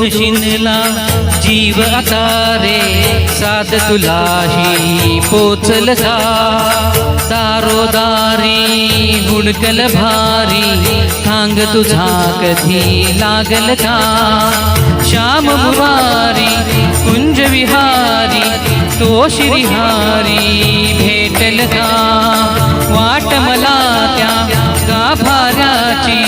ओढून शिनला जीव आता रे साध तुलाही पोचल का दारोदारी हुडकल भारी थांग तुझा कधी लागल का श्याम मुरारी कुंज विहारी तो श्रीहारी भेटल का वाट मला त्या गाभाऱ्याची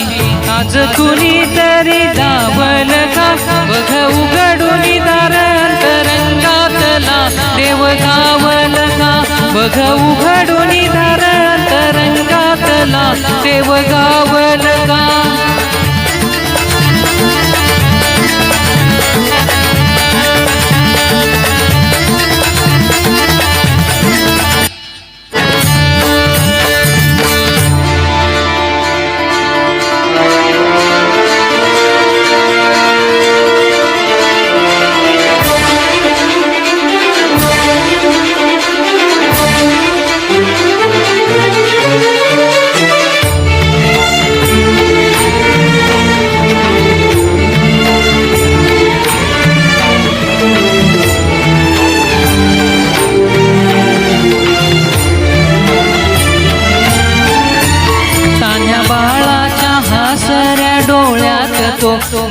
आज कुणीतरी दावल का बघ उघडून दार अंतरंगातला देव गावल का बघ उघडून दार अंतरंगातला देव गावल का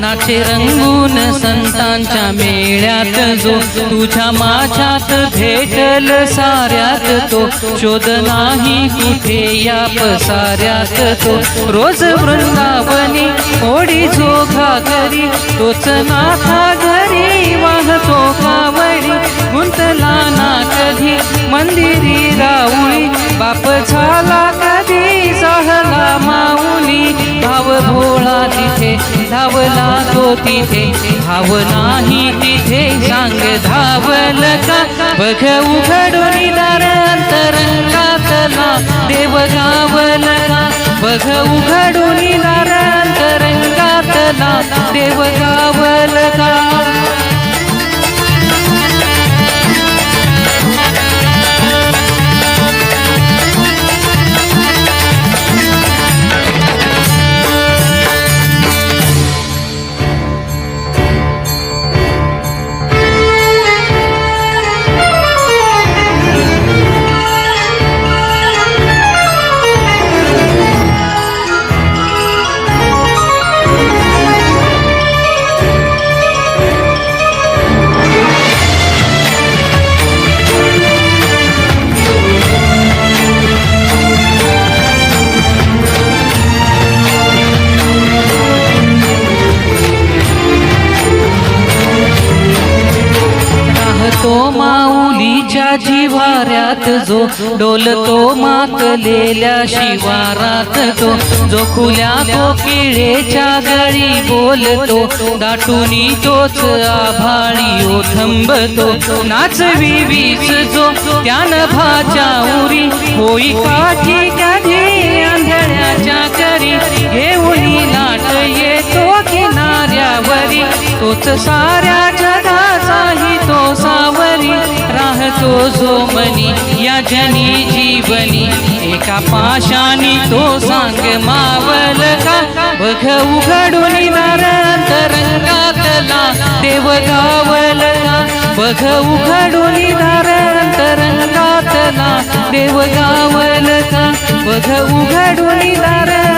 नाचे रंगून संतांच्या मेळ्यात जो तुझ्या माझ्यात भेटल साऱ्यात तो शोध नाही कुठे या पसाऱ्यात तो रोज वृंदावनी ओढी झोखा घरी तोच नाथा घरी वाहतो कावडी गुंतला ना कधी मंदिरी राऊळी बाप झाला कधी जाहला माऊली भाव भोळा तिथे धावला तो तिथे भाव नाही तिथे सांग धावल का बघ उघडून दार अंतरंगातला देव गावल का बघ उघडून दार अंतरंगातला देव गावल का तो माऊलीच्या जिव्हाऱ्यात जो डोलतो मातलेल्या शिवारात तो जो खुल्या कोकिळेच्या गळी बोलतो दाटुनी तोच आभाळी ओथंबतो नाचवी वीस जो त्यान भाच्या उरी होई काठी कधी आंधळ्याच्या करी घेऊन लाट येतो किनाऱ्यावरी तोच साऱ्या जगाचाही तो सावरी राहतो जो मनी या जनी जीवनी एका पाशानी तो सांग मावल का बघ उघडून दार अंतरंगातला देव गावल का बघ उघडून दार अंतरंगातला देव गावल का बघ उघडून दार